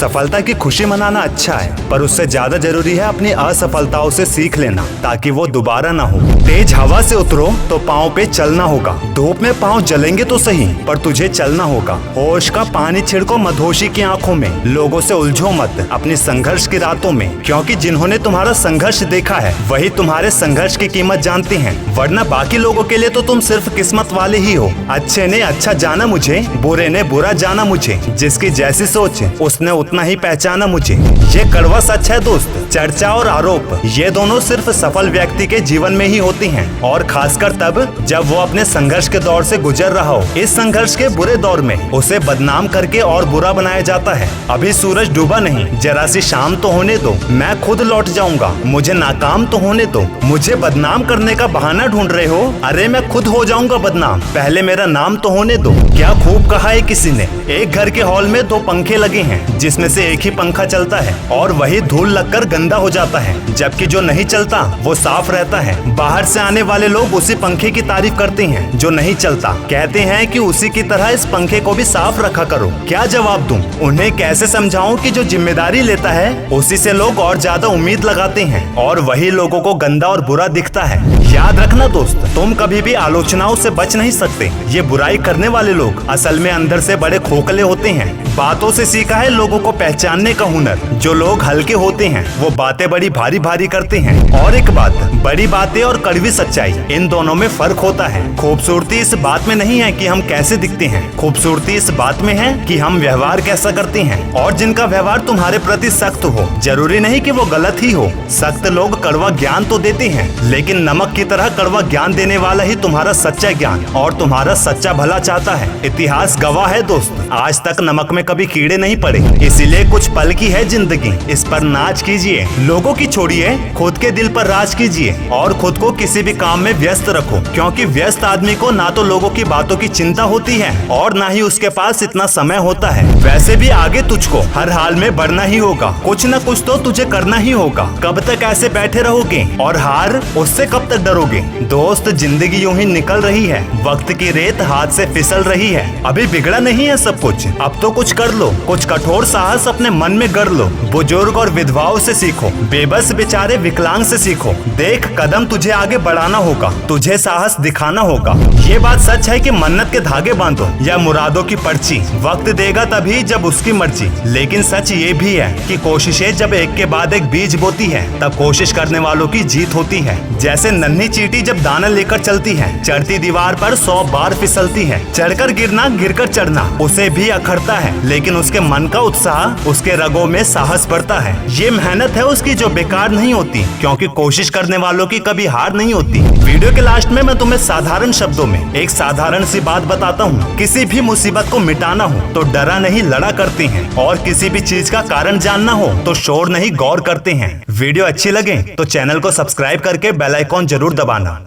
सफलता की खुशी मनाना अच्छा है, पर उससे ज्यादा जरूरी है अपनी असफलताओं से सीख लेना ताकि वो दोबारा ना हो। तेज हवा से उतरो तो पाँव पे चलना होगा। धूप में पाँव जलेंगे तो सही, पर तुझे चलना होगा। होश का पानी छिड़को मधोशी की आंखों में। लोगों से उलझो मत अपनी संघर्ष की रातों में, क्योंकि जिन्होंने तुम्हारा संघर्ष देखा है वही तुम्हारे संघर्ष की कीमत जानते हैं, वरना बाकी लोगों के लिए तो तुम सिर्फ किस्मत वाले ही हो। अच्छे ने अच्छा जाना मुझे, बुरे ने बुरा जाना मुझे। जिसकी जैसी सोच उसने उतना ही पहचाना मुझे। ये कड़वा सच है दोस्त। चर्चा और आरोप ये दोनों सिर्फ सफल व्यक्ति के जीवन में ही होती हैं, और खासकर तब जब वो अपने संघर्ष के दौर से गुजर रहा हो। इस संघर्ष के बुरे दौर में उसे बदनाम करके और बुरा बनाया जाता है। अभी सूरज डूबा नहीं, जरा सी शाम तो होने दो, मैं खुद लौट जाऊंगा। मुझे नाकाम तो होने दो। मुझे बदनाम करने का बहाना ढूंढ रहे हो? अरे मैं खुद हो जाऊंगा बदनाम, पहले मेरा नाम तो होने दो। क्या खूब कहा है किसी ने। एक घर के हॉल में 2 पंखे लगे हैं, जिसमें से एक ही पंखा चलता है और वही धूल लगकर गंदा हो जाता है, जबकि जो नहीं चलता वो साफ रहता है। बाहर से आने वाले लोग उसी पंखे की तारीफ करते हैं जो नहीं चलता। कहते हैं कि उसी की तरह इस पंखे को भी साफ रखा करो। क्या जवाब दूं? उन्हें कैसे समझाऊं कि जो जिम्मेदारी लेता है उसी से लोग और ज्यादा उम्मीद लगाते हैं, और वही लोगों को गंदा और बुरा दिखता है। याद रखना दोस्त, तुम कभी भी आलोचनाओं से बच नहीं सकते। ये बुराई करने वाले लोग असल में अंदर से बड़े खोखले होते हैं। बातों से सीखा है लोगों को पहचानने का हुनर। जो लोग हल्के होते हैं वो बातें बड़ी भारी भारी करते हैं। और एक बात, बड़ी बातें और कड़वी सच्चाई, इन दोनों में फर्क होता है। खूबसूरती इस बात में नहीं है कि हम कैसे दिखते हैं, खूबसूरती इस बात में है कि हम व्यवहार कैसा करते हैं। और जिनका व्यवहार तुम्हारे प्रति सख्त हो, जरूरी नहीं कि वो गलत ही हो। सख्त लोग कड़वा ज्ञान तो देते हैं, लेकिन नमक की तरह कड़वा ज्ञान देने वाला ही तुम्हारा सच्चा ज्ञान और तुम्हारा सच्चा भला चाहता है। इतिहास गवाह है दोस्त, आज तक नमक में कभी कीड़े नहीं पड़े। इसीलिए कुछ पल की है जिंदगी, इस पर नाच कीजिए। लोगों की छोड़िए, खुद के दिल पर राज कीजिए और खुद को किसी भी काम में व्यस्त रखो, क्योंकि व्यस्त आदमी को ना तो लोगों की बातों की चिंता होती है और ना ही उसके पास इतना समय होता है। वैसे भी आगे तुझको हर हाल में बढ़ना ही होगा, कुछ न कुछ तो तुझे करना ही होगा। कब तक ऐसे बैठे रहोगे और हार उससे कब तक डरोगे? दोस्त जिंदगी यूं ही निकल रही है, वक्त की रेत हाथ से फिसल रही है। अभी बिगड़ा नहीं है सब कुछ, अब तो कुछ कर लो, कुछ कठोर साहस अपने मन में गढ़ लो। बुजुर्ग और विधवाओं से सीखो, बेबस बेचारे विकलांग से सीखो। देख कदम तुझे आगे बढ़ाना होगा, तुझे साहस दिखाना होगा। ये बात सच है कि मन्नत के धागे बांधो या मुरादों की पर्ची, वक्त देगा तभी जब उसकी मर्जी। लेकिन सच ये भी है कि कोशिशें जब एक के बाद एक बीज बोती है, तब कोशिश करने वालों की जीत होती है। जैसे नन्ही चींटी जब दाना लेकर चलती है, चढ़ती दीवार पर 100 बार फिसलती है। चढ़कर गिरना, गिरकर चढ़ना उसे भी अखरता है, लेकिन उसके मन का उत्साह, उसके रगों में साहस बढ़ता है। ये मेहनत है उसकी जो बेकार नहीं होती, क्योंकि कोशिश करने वालों की कभी हार नहीं होती। वीडियो के लास्ट में मैं तुम्हें साधारण शब्दों में एक साधारण सी बात बताता हूँ। किसी भी मुसीबत को मिटाना हो तो डरा नहीं लड़ा करते हैं, और किसी भी चीज का कारण जानना हो तो शोर नहीं गौर करते हैं। वीडियो अच्छी लगे तो चैनल को सब्सक्राइब करके बेल आइकॉन जरूर दबाना।